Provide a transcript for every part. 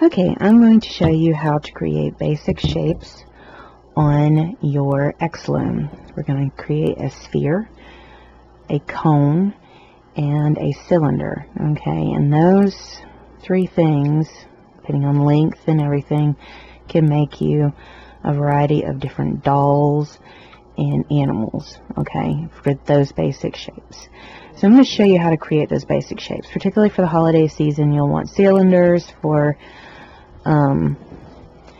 Okay, I'm going to show you how to create basic shapes on your Loom. We're going to create a sphere, a cone, and a cylinder. Okay, and those three things, depending on length and everything, can make you a variety of different dolls and animals, okay, for those basic shapes. So I'm going to show you how to create those basic shapes. Particularly for the holiday season, you'll want cylinders for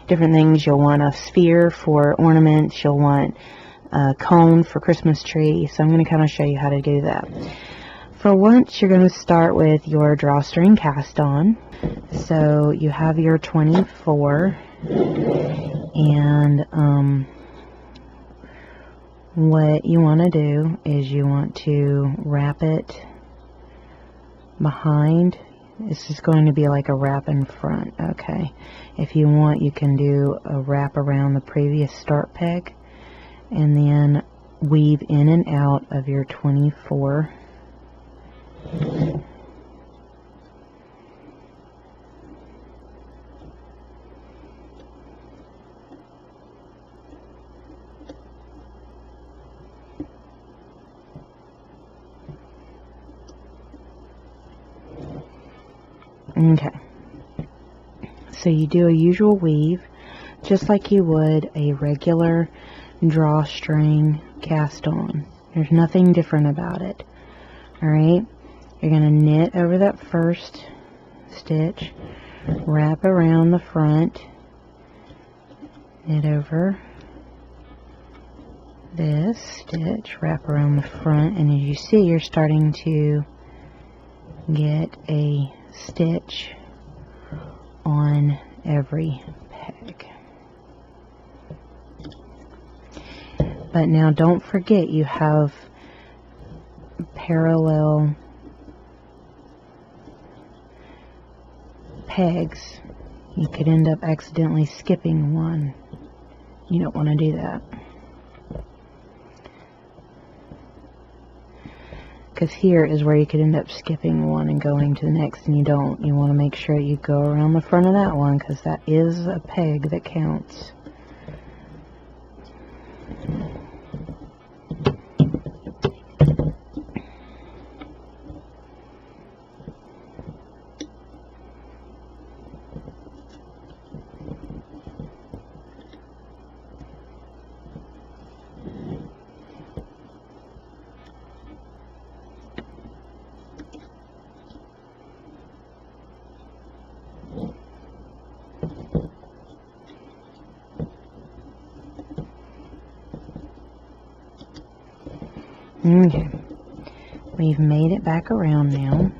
different things. You'll want a sphere for ornaments. You'll want a cone for Christmas tree. So I'm going to kind of show you how to do that. For once, you're going to start with your Drawstring Cast On. So you have your 24, and what you want to do is you want to wrap it behind. This is going to be like a wrap in front, okay? If you want, you can do a wrap around the previous start peg and then weave in and out of your 24. Okay, so you do a usual weave just like you would a regular drawstring cast on. There's nothing different about it. Alright, you're going to knit over that first stitch, wrap around the front, knit over this stitch, wrap around the front, and as you see, you're starting to get a stitch on every peg. But now don't forget, you have parallel pegs. You could end up accidentally skipping one. You don't want to do that, because here is where you could end up skipping one and going to the next, and you don't. You want to make sure you go around the front of that one, because that is a peg that counts. Okay, we've made it back around now,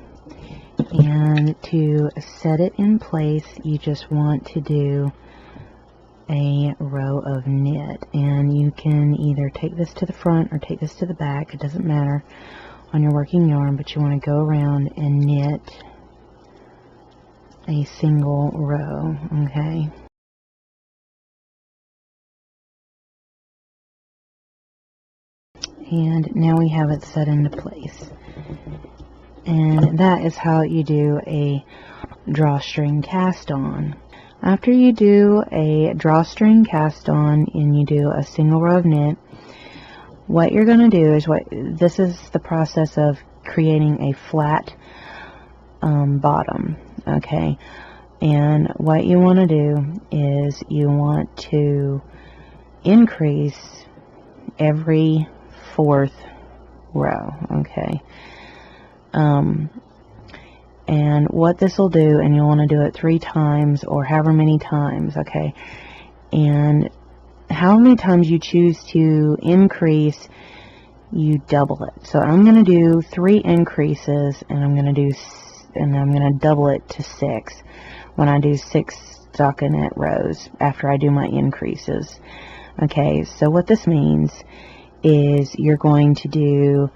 and to set it in place, you just want to do a row of knit, and you can either take this to the front or take this to the back, it doesn't matter on your working yarn, but you want to go around and knit a single row, okay? And now we have it set into place. And that is how you do a drawstring cast on. After you do a drawstring cast on and you do a single row of knit, what you're going to do is, this is the process of creating a flat bottom, okay? And what you want to do is you want to increase every fourth row, okay? And what this will do, and you'll want to do it 3 times or however many times, okay? And how many times you choose to increase, you double it. So I'm going to do 3 increases, and I'm going to double it to 6 when I do 6 stockinette rows after I do my increases. Okay, so what this means is you're going to do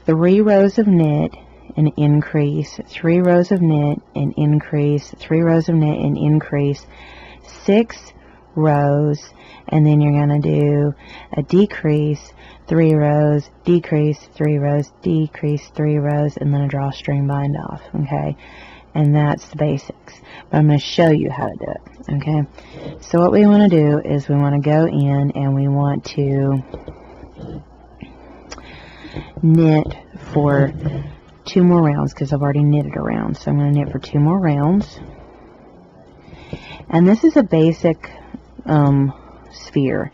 3 rows of knit and increase, 3 rows of knit and increase, 3 rows of knit and increase, 6 rows, and then you're going to do a decrease, 3 rows, decrease, 3 rows, decrease, 3 rows, and then a drawstring bind off, okay? And that's the basics. But I'm going to show you how to do it. Okay? So what we want to do is we want to go in and we want to knit for 2 more rounds because I've already knitted a round. So I'm going to knit for 2 more rounds. And this is a basic sphere.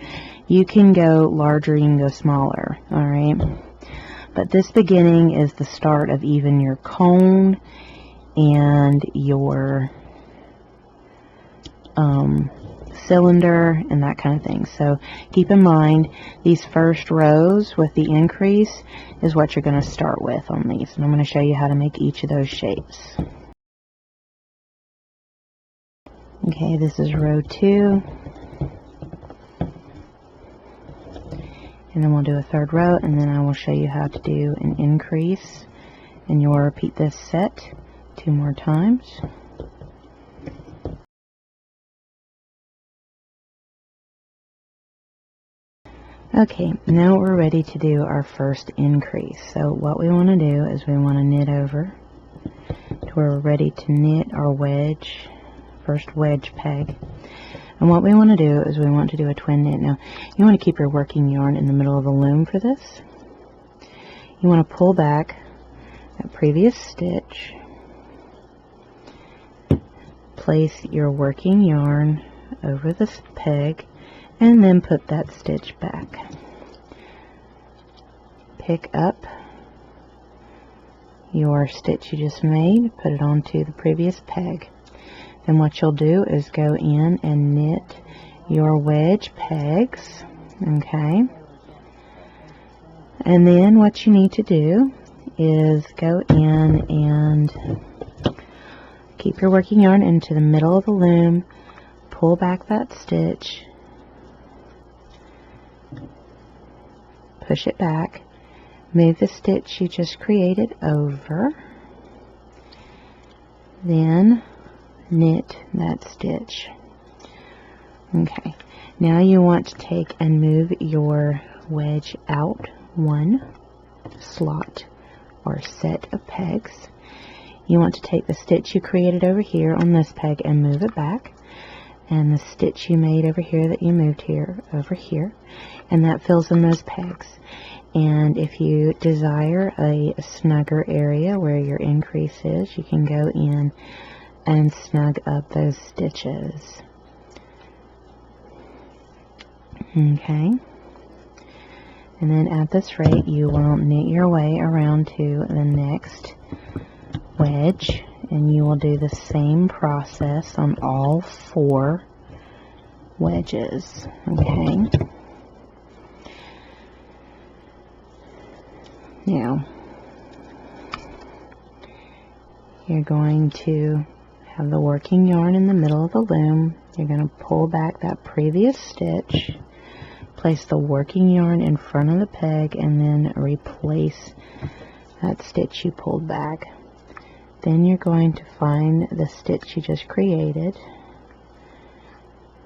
You can go larger, you can go smaller. Alright? But this beginning is the start of even your cone and your cylinder and that kind of thing. So keep in mind these first rows with the increase is what you're going to start with on these. And I'm going to show you how to make each of those shapes. Okay, this is row 2. And then we'll do a 3rd row, and then I will show you how to do an increase. And you'll repeat this set 2 more times. Okay, now we're ready to do our first increase. So what we want to do is we want to knit over to where we're ready to knit our wedge, first wedge peg. And what we want to do is we want to do a twin knit. Now, you want to keep your working yarn in the middle of the loom for this. You want to pull back that previous stitch, place your working yarn over this peg, and then put that stitch back. Pick up your stitch you just made, put it onto the previous peg. Then what you'll do is go in and knit your wedge pegs, okay? And then what you need to do is go in and keep your working yarn into the middle of the loom, pull back that stitch, push it back, move the stitch you just created over, then knit that stitch. Okay, now you want to take and move your wedge out 1 slot or set of pegs. You want to take the stitch you created over here on this peg and move it back, and the stitch you made over here that you moved here over here, and that fills in those pegs. And if you desire a snugger area where your increase is, you can go in and snug up those stitches. Okay, and then at this rate you will knit your way around to the next wedge, and you will do the same process on all 4 wedges. Okay, now you're going to have the working yarn in the middle of the loom. You're going to pull back that previous stitch, place the working yarn in front of the peg, and then replace that stitch you pulled back. Then you're going to find the stitch you just created,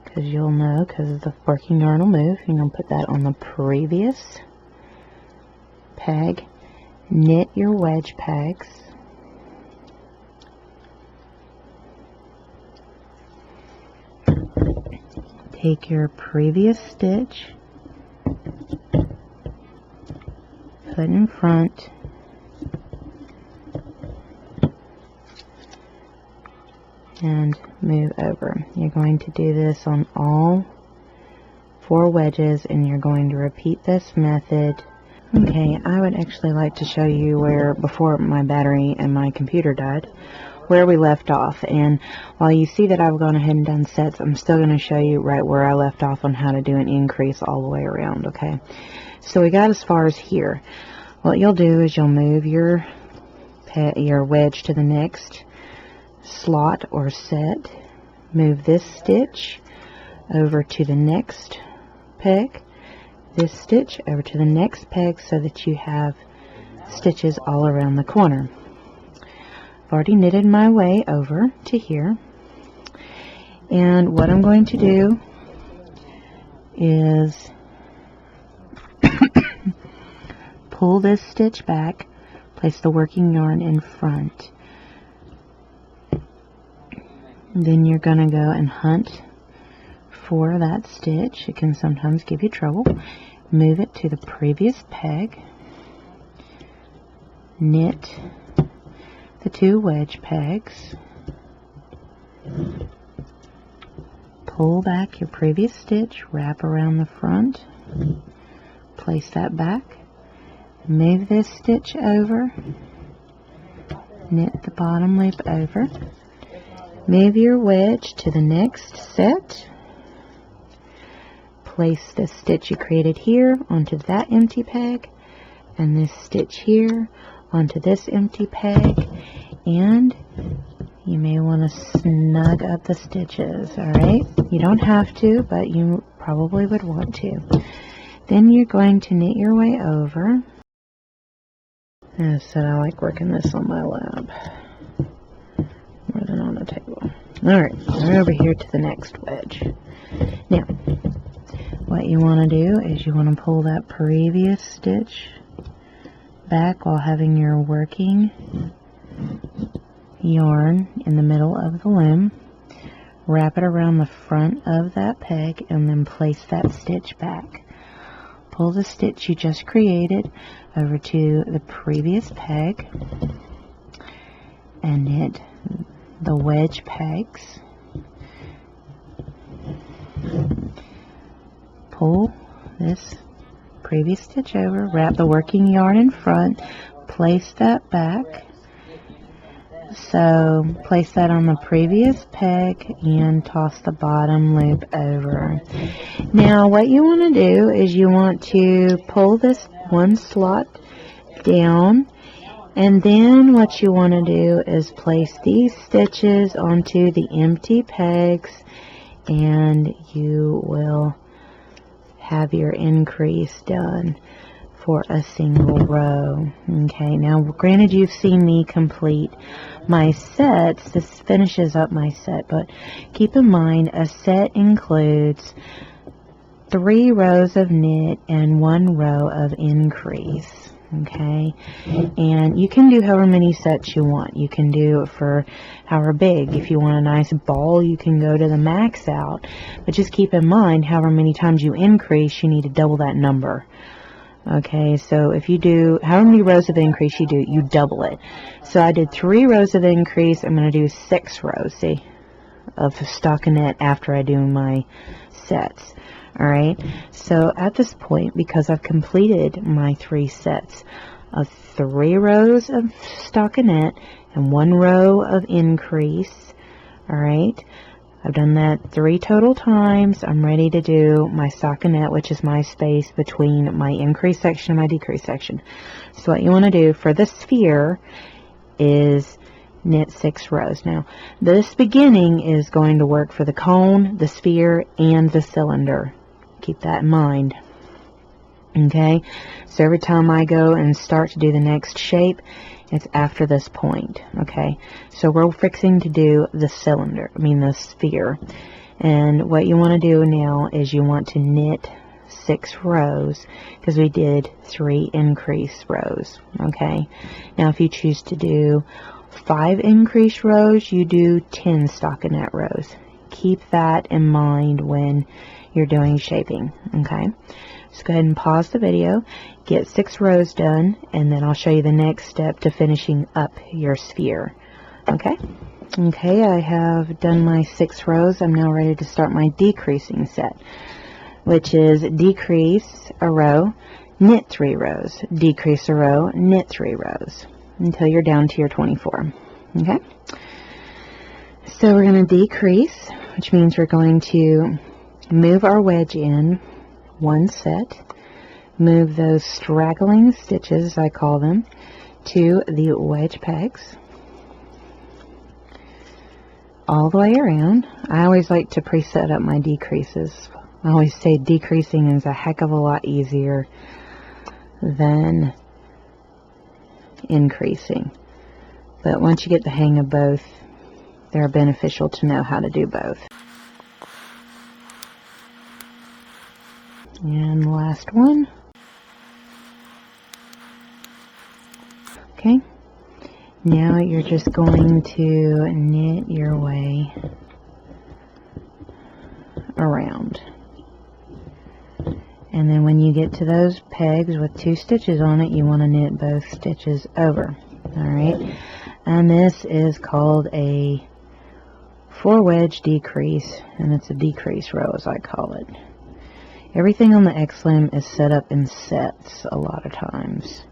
because you'll know, because the working yarn will move. You're going to put that on the previous peg, knit your wedge pegs, take your previous stitch, put in front, and move over. You're going to do this on all 4 wedges, and you're going to repeat this method. Okay, I would actually like to show you where, before my battery and my computer died, where we left off. And while you see that I've gone ahead and done sets, I'm still going to show you right where I left off on how to do an increase all the way around. Okay, so we got as far as here. What you'll do is you'll move your wedge to the next slot or set, move this stitch over to the next peg, this stitch over to the next peg, so that you have stitches all around the corner. I've already knitted my way over to here, and what I'm going to do is pull this stitch back, place the working yarn in front, Then you're going to go and hunt for that stitch. It can sometimes give you trouble. Move it to the previous peg. Knit the 2 wedge pegs. Pull back your previous stitch, wrap around the front, place that back, move this stitch over, knit the bottom loop over, move your wedge to the next set, place the stitch you created here onto that empty peg, and this stitch here onto this empty peg, and you may want to snug up the stitches, alright? You don't have to, but you probably would want to. Then you're going to knit your way over. As I said, I like working this on my lap more than on the table. Alright, we're over here to the next wedge. Now, what you want to do is you want to pull that previous stitch back while having your working yarn in the middle of the loom, wrap it around the front of that peg, and then place that stitch back. Pull the stitch you just created over to the previous peg and knit the wedge pegs. Pull this previous stitch over, wrap the working yarn in front, place that back. So place that on the previous peg and toss the bottom loop over. Now what you want to do is you want to pull this one slot down, and then what you want to do is place these stitches onto the empty pegs, and you will have your increase done for a single row. Okay, now granted you've seen me complete my sets. This finishes up my set, but keep in mind a set includes 3 rows of knit and 1 row of increase. Okay, and you can do however many sets you want. You can do it for however big. If you want a nice ball, you can go to the max out, but just keep in mind however many times you increase, you need to double that number. Okay, so if you do however many rows of increase you do, you double it. So I did 3 rows of increase. I'm going to do 6 rows, see, of stockinette after I do my sets. Alright, so at this point, because I've completed my 3 sets of 3 rows of stockinette and 1 row of increase, alright, I've done that 3 total times. I'm ready to do my stockinette, which is my space between my increase section and my decrease section. So what you want to do for the sphere is knit 6 rows. Now, this beginning is going to work for the cone, the sphere, and the cylinder. Keep that in mind. Okay, so every time I go and start to do the next shape, it's after this point. Okay, so we're fixing to do the cylinder, the sphere. And what you want to do now is you want to knit 6 rows, because we did 3 increase rows. Okay, now if you choose to do 5 increase rows, you do 10 stockinette rows. Keep that in mind when you're doing shaping. Okay, so go ahead and pause the video, get 6 rows done, and then I'll show you the next step to finishing up your sphere. Okay, I have done my 6 rows. I'm now ready to start my decreasing set, which is decrease a row, knit 3 rows, decrease a row, knit 3 rows, until you're down to your 24. Okay, so we're going to decrease, which means we're going to move our wedge in 1 set, move those straggling stitches, I call them, to the wedge pegs all the way around. I always like to preset up my decreases. I always say decreasing is a heck of a lot easier than increasing, but once you get the hang of both, they're beneficial to know how to do both. And the last one. Okay, now you're just going to knit your way around. And then when you get to those pegs with 2 stitches on it, you want to knit both stitches over. Alright, and this is called a 4 wedge decrease, and it's a decrease row as I call it. Everything on the X-Loom is set up in sets a lot of times.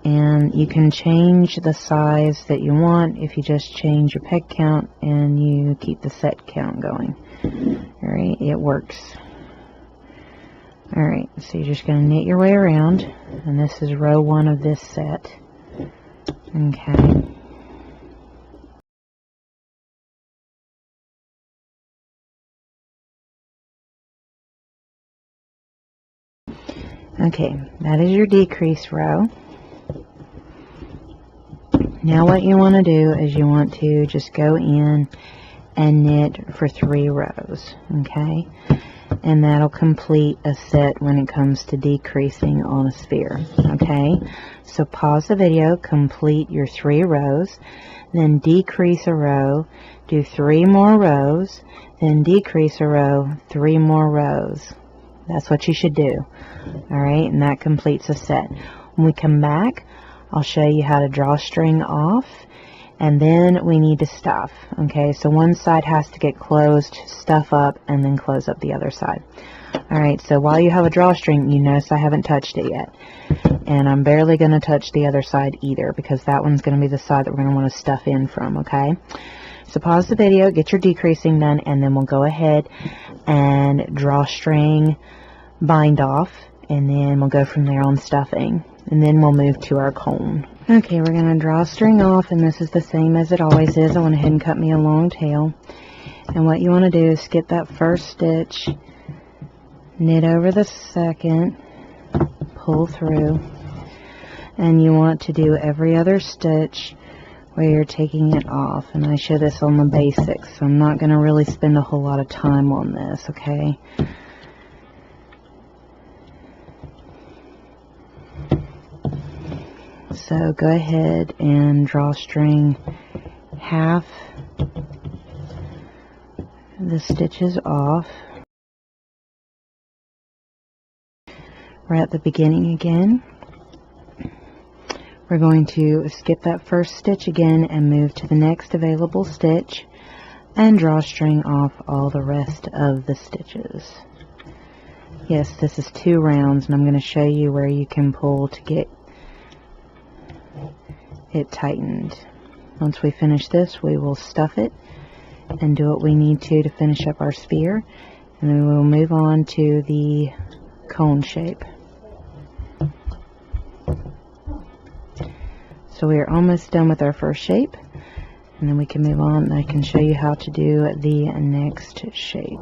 And you can change the size that you want if you just change your peg count and you keep the set count going. Alright, it works. Alright, so you're just going to knit your way around, and this is row 1 of this set. Okay. Okay, that is your decrease row. Now what you want to do is you want to just go in and knit for 3 rows, okay? And that'll complete a set when it comes to decreasing on a sphere, okay? So pause the video, complete your 3 rows, then decrease a row, do 3 more rows, then decrease a row, 3 more rows. That's what you should do, alright? And that completes a set. When we come back, I'll show you how to drawstring off, and then we need to stuff. Okay, so one side has to get closed, stuff up, and then close up the other side. Alright, so while you have a drawstring, you notice I haven't touched it yet. And I'm barely going to touch the other side either, because that one's going to be the side that we're going to want to stuff in from, okay? So pause the video, get your decreasing done, and then we'll go ahead and drawstring bind off, and then we'll go from there on stuffing. And then we'll move to our cone. Okay, we're going to drawstring off, and this is the same as it always is. I went ahead and cut me a long tail. And what you want to do is skip that first stitch, knit over the second, pull through, and you want to do every other stitch where you're taking it off. And I show this on the basics, so I'm not going to really spend a whole lot of time on this, okay? So go ahead and drawstring half the stitches off. We're at the beginning again. We're going to skip that first stitch again and move to the next available stitch and drawstring off all the rest of the stitches. Yes, this is 2 rounds, and I'm going to show you where you can pull to get it tightened. Once we finish this, we will stuff it and do what we need to finish up our sphere, and then we'll move on to the cone shape. So we are almost done with our first shape, and then we can move on and I can show you how to do the next shape.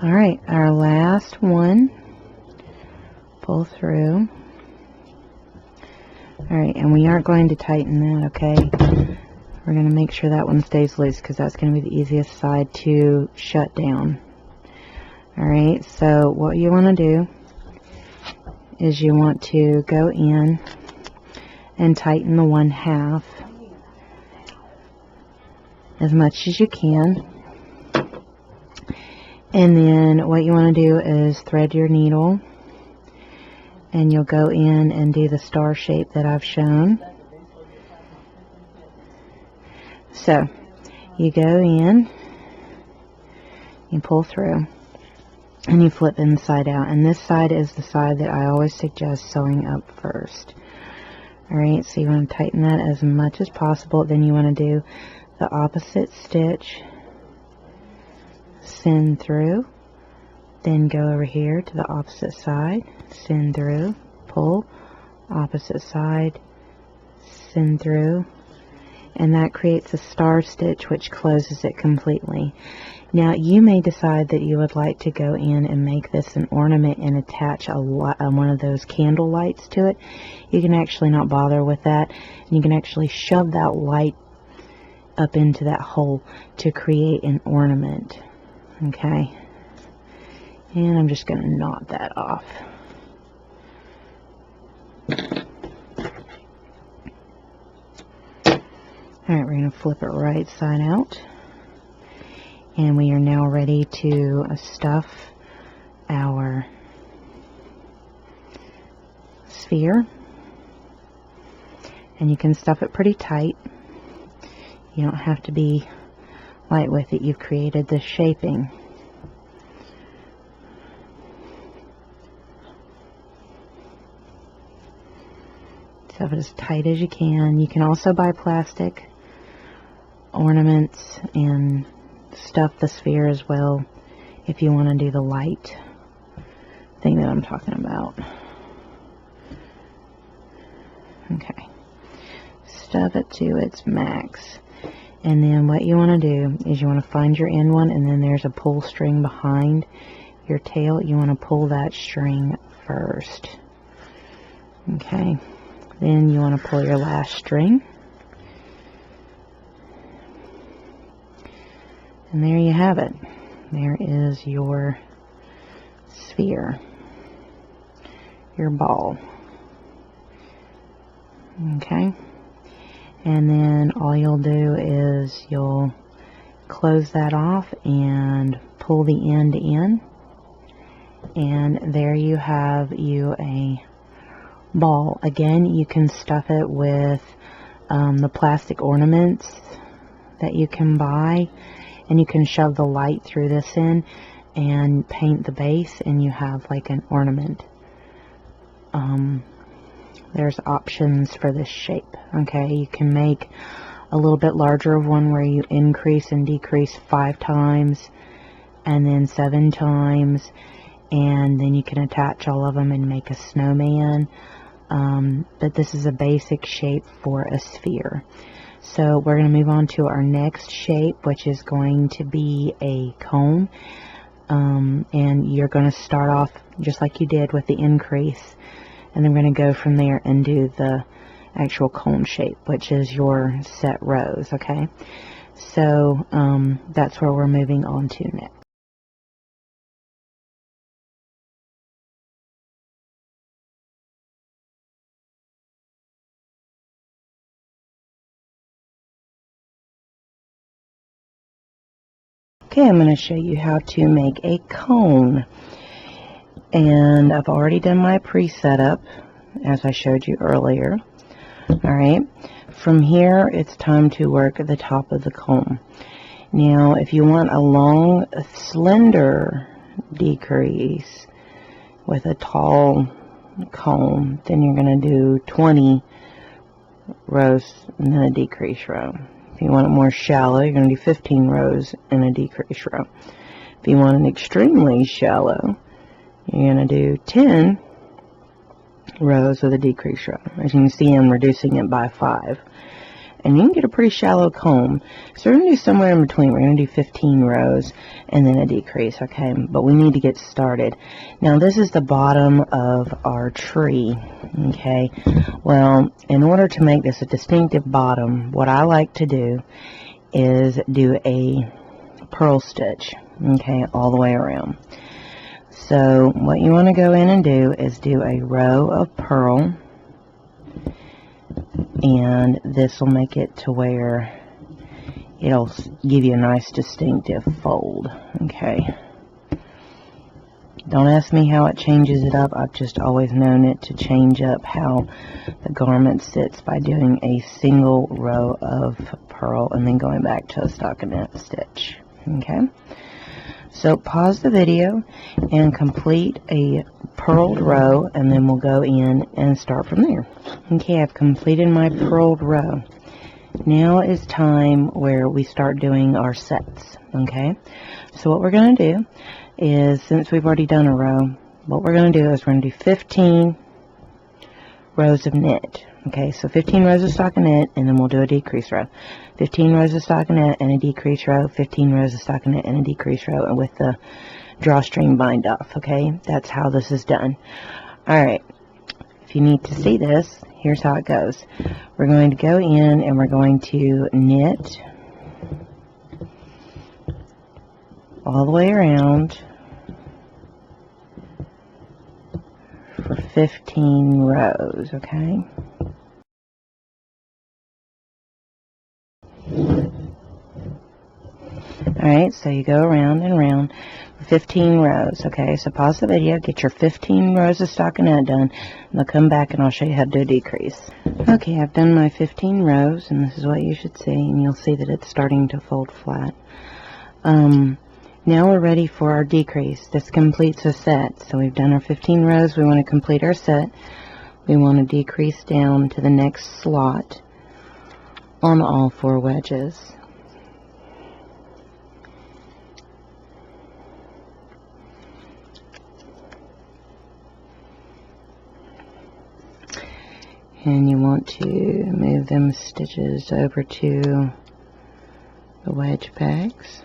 Alright, our last one. Pull through. Alright, and we aren't going to tighten that, okay? We're going to make sure that one stays loose because that's going to be the easiest side to shut down. Alright, so what you want to do is you want to go in and tighten the 1/2 as much as you can. And then what you want to do is thread your needle, and you'll go in and do the star shape that I've shown. So you go in, you pull through, and you flip inside out, and this side is the side that I always suggest sewing up first. Alright, so you want to tighten that as much as possible. Then you want to do the opposite stitch, send through, then go over here to the opposite side, send through, pull, opposite side, send through, and that creates a star stitch which closes it completely. Now you may decide that you would like to go in and make this an ornament and attach one of those candle lights to it. You can actually not bother with that, and you can actually shove that light up into that hole to create an ornament. Okay, and I'm just going to knot that off. Alright, we're going to flip it right side out. And we are now ready to stuff our sphere. And you can stuff it pretty tight. You don't have to be light with it. You've created this shaping. Stuff it as tight as you can. You can also buy plastic ornaments and stuff the sphere as well if you want to do the light thing that I'm talking about. Okay. Stuff it to its max. And then what you want to do is you want to find your end one, and then there's a pull string behind your tail. You want to pull that string first. Okay. Then you want to pull your last string. And there you have it. There is your sphere, your ball. Okay. And then all you'll do is you'll close that off and pull the end in. And there you have a ball. Again, you can stuff it with the plastic ornaments that you can buy, and you can shove the light through this in and paint the base, and you have like an ornament. There's options for this shape. Okay, you can make a little bit larger of one where you increase and decrease 5 times and then 7 times, and then you can attach all of them and make a snowman. But this is a basic shape for a sphere. So we're going to move on to our next shape, which is going to be a cone. And you're going to start off just like you did with the increase, and then we're going to go from there and do the actual cone shape, which is your set rows. Okay, so that's where we're moving on to next. Okay, I'm going to show you how to make a cone. And I've already done my pre-setup, as I showed you earlier. Alright, from here it's time to work at the top of the cone. Now, if you want a long, slender decrease with a tall cone, then you're going to do 20 rows and then a decrease row. If you want it more shallow, you're going to do 15 rows and a decrease row. If you want it extremely shallow, you're going to do 10 rows with a decrease row. As you can see, I'm reducing it by 5. And you can get a pretty shallow cone. So we're going to do somewhere in between. We're going to do 15 rows and then a decrease, okay? But we need to get started. Now, this is the bottom of our tree, okay? Well, in order to make this a distinctive bottom, what I like to do is do a purl stitch, okay, all the way around. So what you want to go in and do is do a row of purl, and this will make it to where it'll give you a nice distinctive fold. Okay, don't ask me how it changes it up. I've just always known it to change up how the garment sits by doing a single row of purl and then going back to a stockinette stitch. Okay, so pause the video and complete a purled row, and then we'll go in and start from there. Okay, I've completed my purled row. Now is time where we start doing our sets. Okay, so what we're going to do is, since we've already done a row, what we're going to do is we're going to do 15 rows of knit. Okay, so 15 rows of stockinette, and then we'll do a decrease row. 15 rows of stockinette and a decrease row, 15 rows of stockinette and a decrease row, and with the drawstring bind off. Okay, that's how this is done. Alright, if you need to see this, here's how it goes. We're going to go in and we're going to knit all the way around for 15 rows, okay? Alright, so you go around and around 15 rows. Okay, so pause the video, get your 15 rows of stockinette done, and I'll come back and I'll show you how to do a decrease. Okay, I've done my 15 rows, and this is what you should see, and you'll see that it's starting to fold flat. Now we're ready for our decrease. This completes a set. So we've done our 15 rows. We want to complete our set. We want to decrease down to the next slot on all 4 wedges. And you want to move them stitches over to the wedge pegs.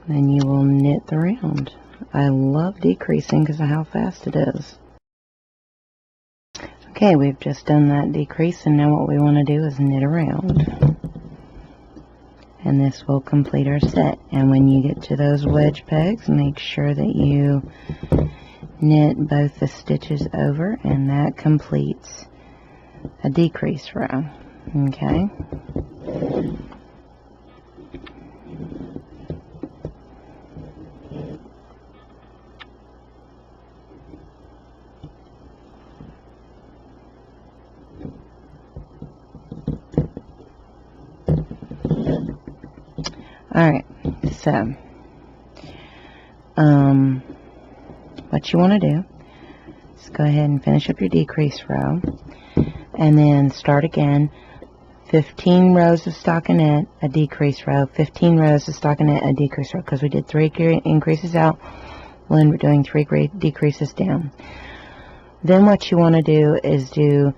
Then you will knit the round. I love decreasing because of how fast it is. Okay, we've just done that decrease, and now what we want to do is knit around. And this will complete our set. And when you get to those wedge pegs, make sure that you knit both the stitches over, and that completes a decrease row. Okay. Alright, so what you want to do is go ahead and finish up your decrease row, and then start again. 15 rows of stockinette, a decrease row, 15 rows of stockinette, a decrease row, because we did 3 increases out, we'll end up doing 3 decreases down. Then what you want to do is do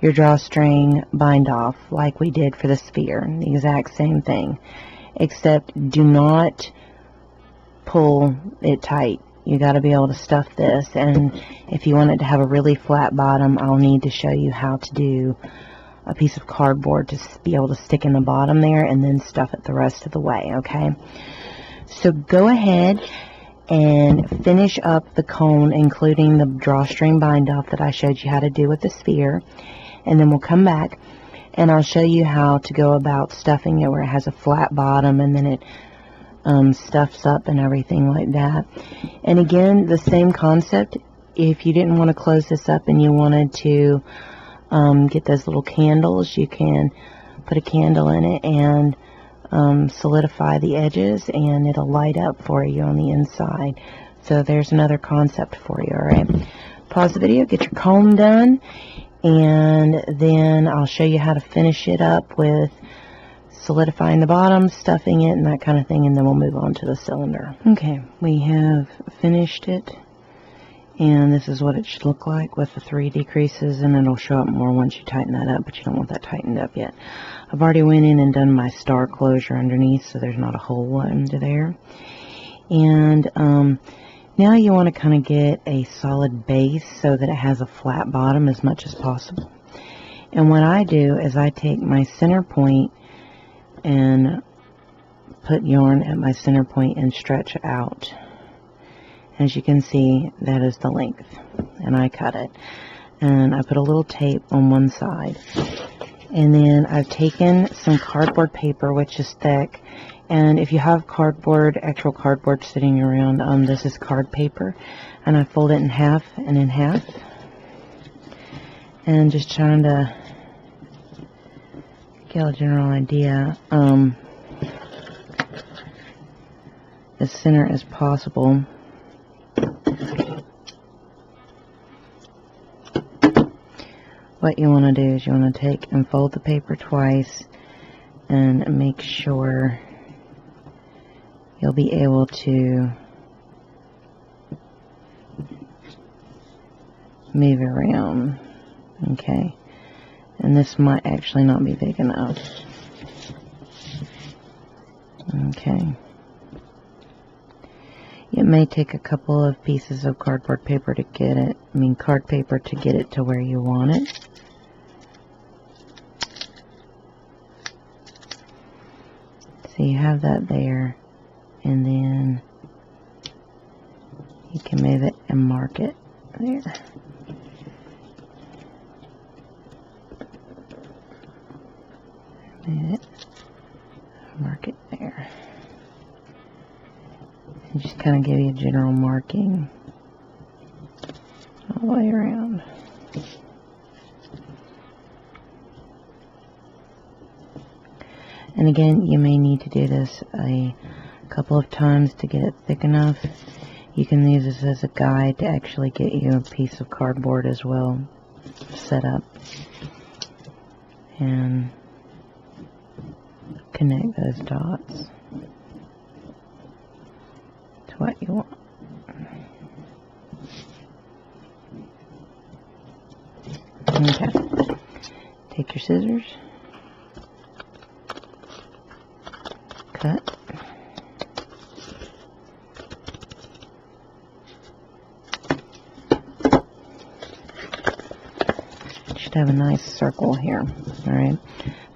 your drawstring bind off like we did for the sphere, the exact same thing, except do not pull it tight. You got to be able to stuff this, and if you want it to have a really flat bottom, I'll need to show you how to do a piece of cardboard to be able to stick in the bottom there and then stuff it the rest of the way, okay? So go ahead and finish up the cone, including the drawstring bind off that I showed you how to do with the sphere, and then we'll come back and I'll show you how to go about stuffing it where it has a flat bottom and then it stuffs up and everything like that. And again, the same concept. If you didn't want to close this up and you wanted to get those little candles, you can put a candle in it and solidify the edges, and it'll light up for you on the inside. So there's another concept for you. Alright, pause the video, get your comb done, and then I'll show you how to finish it up with solidifying the bottom, stuffing it, and that kind of thing, and then we'll move on to the cylinder. Okay, we have finished it, and this is what it should look like with the 3 decreases, and it'll show up more once you tighten that up, but you don't want that tightened up yet. I've already went in and done my star closure underneath, so there's not a hole under there. And now you want to kind of get a solid base so that it has a flat bottom as much as possible. And what I do is I take my center point and put yarn at my center point and stretch out. As you can see, that is the length, and I cut it, and I put a little tape on one side, and then I've taken some cardboard paper, which is thick, and if you have cardboard, actual cardboard sitting around, this is card paper, and I fold it in half and in half, and just trying to get a general idea, as center as possible. What you want to do is you want to take and fold the paper twice and make sure you'll be able to move around. Okay, and this might actually not be big enough. Okay. It may take a couple of pieces of cardboard paper to get it, card paper to get it to where you want it. So you have that there, and then you can move it and mark it there. Mark it there. And just kind of give you a general marking all the way around. And again, you may need to do this a couple of times to get it thick enough. You can use this as a guide to actually get you a piece of cardboard as well set up. And connect those dots to what you want. Okay. Take your scissors. Cut. Should have a nice circle here. Alright.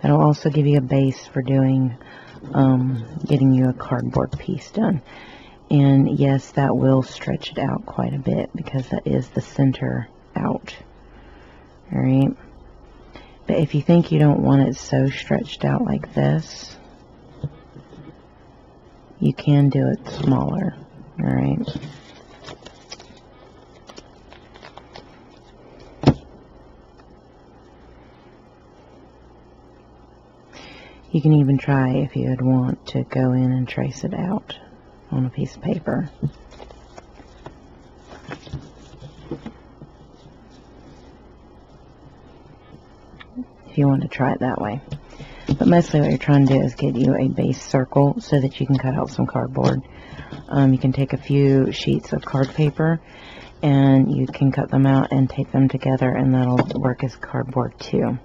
That'll also give you a base for doing, getting you a cardboard piece done. And yes, that will stretch it out quite a bit because that is the center out. Alright. But if you think you don't want it so stretched out like this, you can do it smaller. Alright. You can even try, if you would want, to go in and trace it out on a piece of paper. If you want to try it that way. But mostly what you're trying to do is get you a base circle so that you can cut out some cardboard. You can take a few sheets of card paper and you can cut them out and tape them together, and that'll work as cardboard too.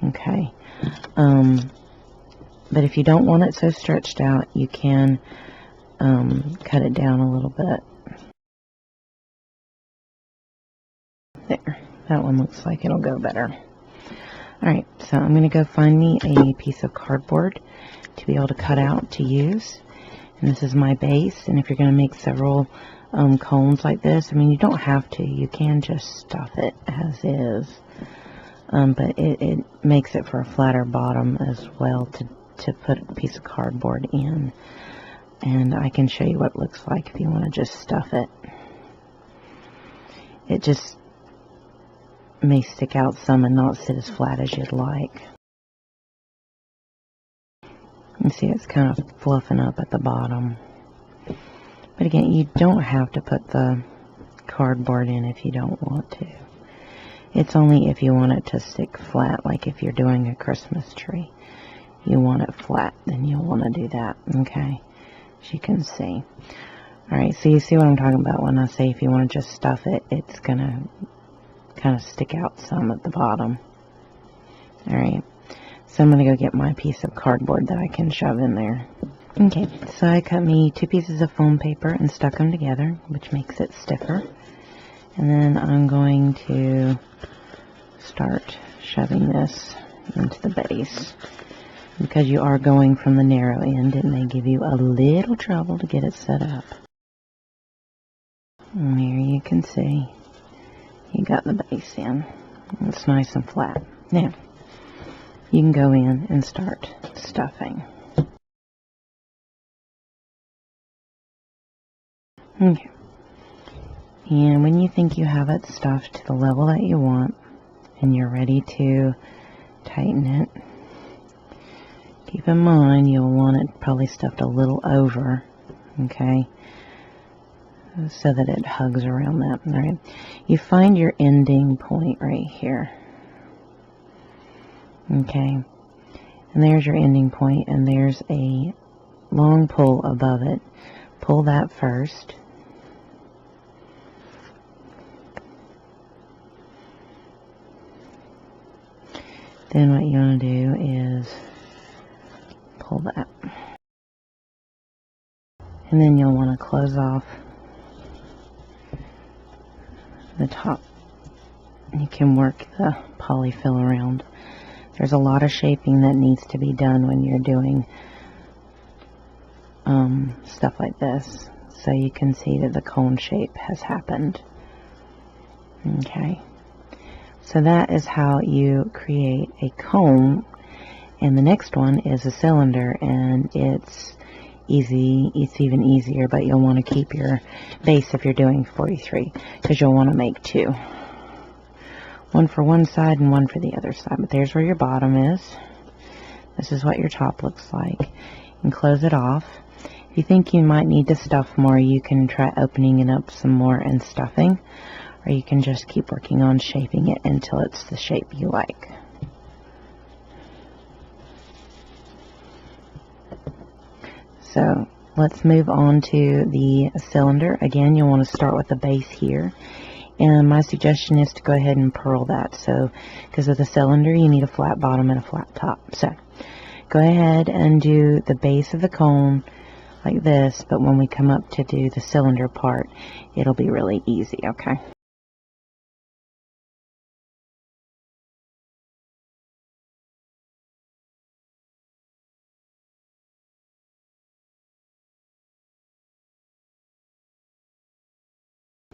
Okay. But if you don't want it so stretched out, you can cut it down a little bit. There. That one looks like it'll go better. Alright, so I'm going to go find me a piece of cardboard to be able to cut out to use. And this is my base. And if you're going to make several cones like this, I mean, you don't have to. You can just stuff it as is. But it makes it for a flatter bottom as well to put a piece of cardboard in. And I can show you what it looks like if you want to just stuff it. It just may stick out some and not sit as flat as you'd like. You see it's kind of fluffing up at the bottom. But again, you don't have to put the cardboard in if you don't want to. It's only if you want it to stick flat, like if you're doing a Christmas tree. You want it flat, then you'll want to do that, okay? As you can see. Alright, so you see what I'm talking about when I say if you want to just stuff it, it's going to kind of stick out some at the bottom. Alright, so I'm going to go get my piece of cardboard that I can shove in there. Okay, so I cut me 2 pieces of foam paper and stuck them together, which makes it stiffer. And then I'm going to start shoving this into the base. Because you are going from the narrow end, it may give you a little trouble to get it set up. And there you can see, you got the base in. It's nice and flat. Now, you can go in and start stuffing. Okay. And when you think you have it stuffed to the level that you want, and you're ready to tighten it, keep in mind you'll want it probably stuffed a little over, okay, so that it hugs around that. All right, you find your ending point right here, okay, and there's your ending point, and there's a long pull above it. Pull that first. Then what you want to do is pull that. And then you'll want to close off the top. You can work the polyfill around. There's a lot of shaping that needs to be done when you're doing stuff like this. So you can see that the cone shape has happened. Okay. So that is how you create a cone. And the next one is a cylinder, and it's easy. It's even easier, but you'll want to keep your base if you're doing 43, because you'll want to make two. One for one side and one for the other side. But there's where your bottom is. This is what your top looks like. And close it off. If you think you might need to stuff more, you can try opening it up some more and stuffing. Or you can just keep working on shaping it until it's the shape you like. So let's move on to the cylinder. Again, you'll want to start with the base here. And my suggestion is to go ahead and purl that. So, because with a cylinder, you need a flat bottom and a flat top. So, go ahead and do the base of the cone like this. But when we come up to do the cylinder part, it'll be really easy, okay?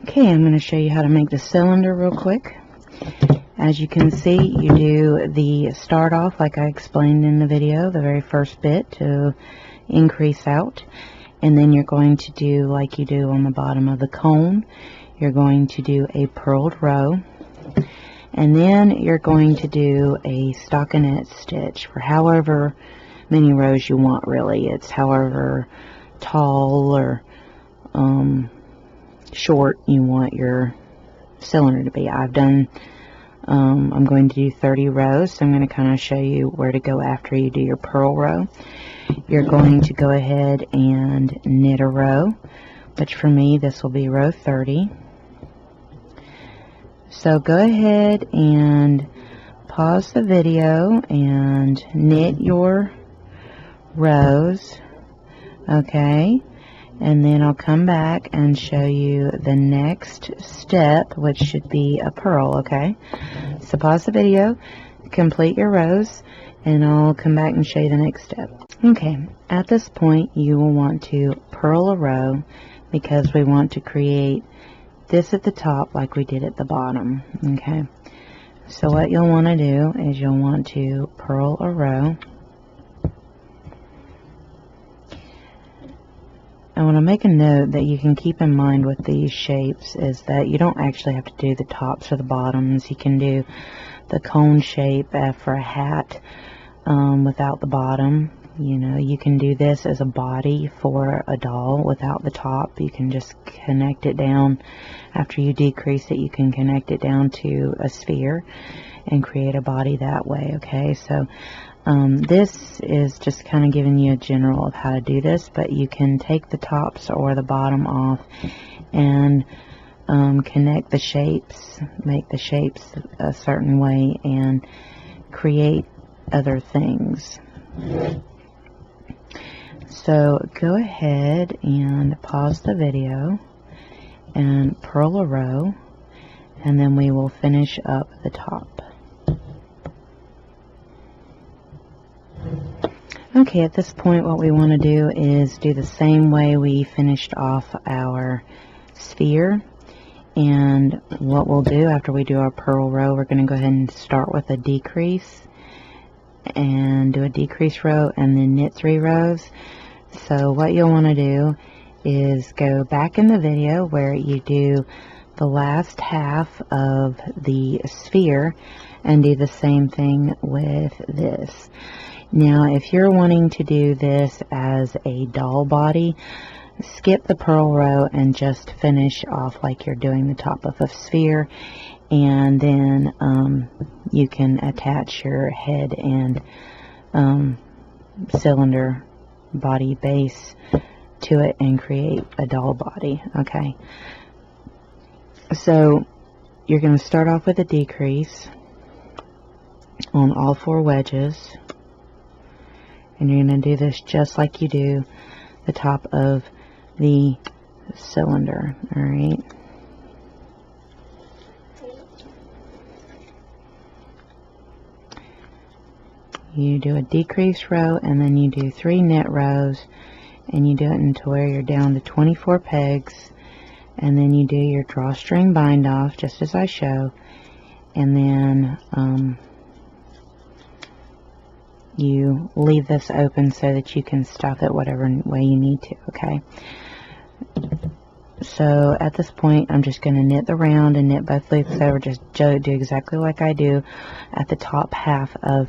Okay, I'm going to show you how to make the cylinder real quick. As you can see, you do the start off like I explained in the video, the very first bit to increase out. And then you're going to do like you do on the bottom of the cone. You're going to do a purled row. And then you're going to do a stockinette stitch for however many rows you want, really. It's however tall or short you want your cylinder to be. I'm going to do 30 rows, so I'm going to kind of show you where to go after you do your purl row. You're going to go ahead and knit a row, which for me this will be row 30. So go ahead and pause the video and knit your rows, okay? And then I'll come back and show you the next step, which should be a purl, okay? So pause the video, complete your rows, and I'll come back and show you the next step. Okay, at this point you will want to purl a row because we want to create this at the top like we did at the bottom, okay? So what you'll want to do is you'll want to purl a row. I want to make a note that you can keep in mind with these shapes is that you don't actually have to do the tops or the bottoms. You can do the cone shape for a hat without the bottom. You know, you can do this as a body for a doll without the top. You can just connect it down. After you decrease it, you can connect it down to a sphere and create a body that way, okay? So this is just kind of giving you a general of how to do this, but you can take the tops or the bottom off and connect the shapes, make the shapes a certain way, and create other things. So go ahead and pause the video and purl a row, and then we will finish up the top. Okay, at this point what we want to do is do the same way we finished off our sphere. And what we'll do after we do our purl row, we're going to go ahead and start with a decrease and do a decrease row and then knit 3 rows. So what you'll want to do is go back in the video where you do the last half of the sphere and do the same thing with this. Now, if you're wanting to do this as a doll body, skip the purl row and just finish off like you're doing the top of a sphere, and then you can attach your head and cylinder body base to it and create a doll body, okay? So you're going to start off with a decrease on all 4 wedges. And you're going to do this just like you do the top of the cylinder, alright? You do a decrease row and then you do 3 knit rows, and you do it until where you're down to 24 pegs, and then you do your drawstring bind off just as I show, and then you leave this open so that you can stuff it whatever way you need to, okay? So at this point, I'm just going to knit the round and knit both loops over. Just do exactly like I do at the top half of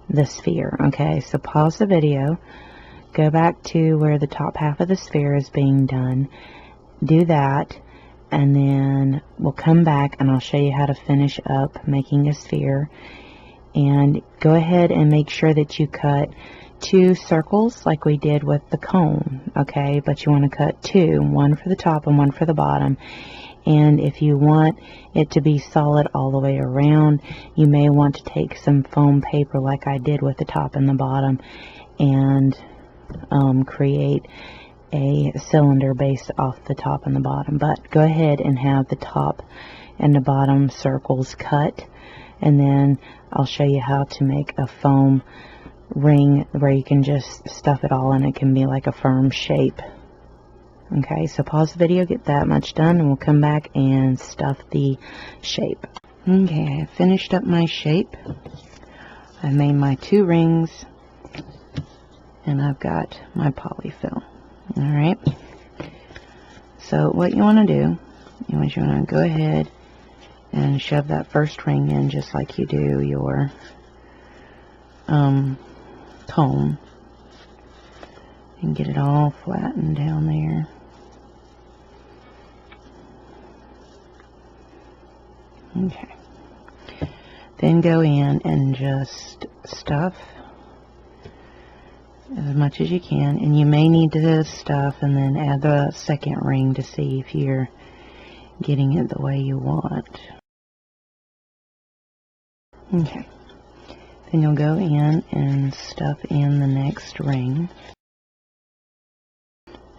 the sphere, okay? So pause the video, go back to where the top half of the sphere is being done, do that, and then we'll come back and I'll show you how to finish up making a sphere. And go ahead and make sure that you cut 2 circles like we did with the cone, okay? But you want to cut 2, one for the top and one for the bottom. And if you want it to be solid all the way around, you may want to take some foam paper like I did with the top and the bottom and create a cylinder based off the top and the bottom. But go ahead and have the top and the bottom circles cut, and then I'll show you how to make a foam ring where you can just stuff it all and it can be like a firm shape. Okay, so pause the video, get that much done, and we'll come back and stuff the shape. Okay, I finished up my shape. I made my 2 rings, and I've got my polyfill. Alright, so what you want to do is you want to go ahead and shove that first ring in just like you do your cone, and get it all flattened down there. Okay, then go in and just stuff as much as you can, and you may need to stuff and then add the second ring to see if you're getting it the way you want. Okay, then you'll go in and stuff in the next ring,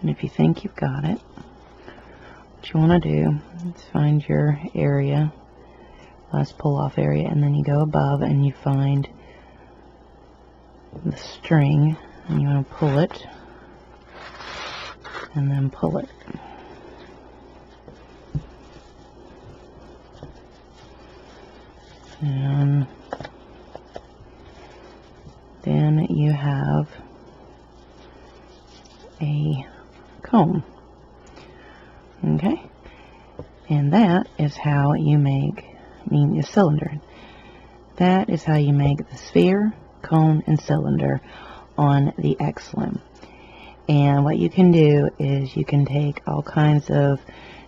and if you think you've got it, what you want to do is find your area, last pull off area, and then you go above and you find the string and you want to pull it and then pull it. And then you have a cone. Okay, and that is how you make, a cylinder. That is how you make the sphere, cone, and cylinder on the X-Loom. And what you can do is you can take all kinds of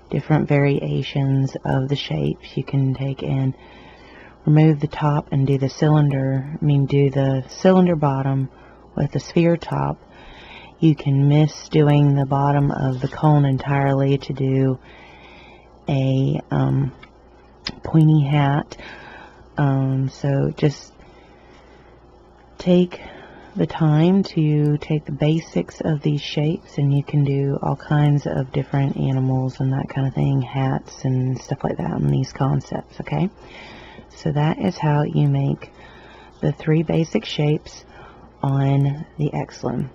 different variations of the shapes. You can take and remove the top and do the cylinder, do the cylinder bottom with the sphere top. You can miss doing the bottom of the cone entirely to do a pointy hat. So just take the time to take the basics of these shapes, and you can do all kinds of different animals and that kind of thing, hats and stuff like that, and these concepts, okay? So that is how you make the 3 basic shapes on the X-Loom.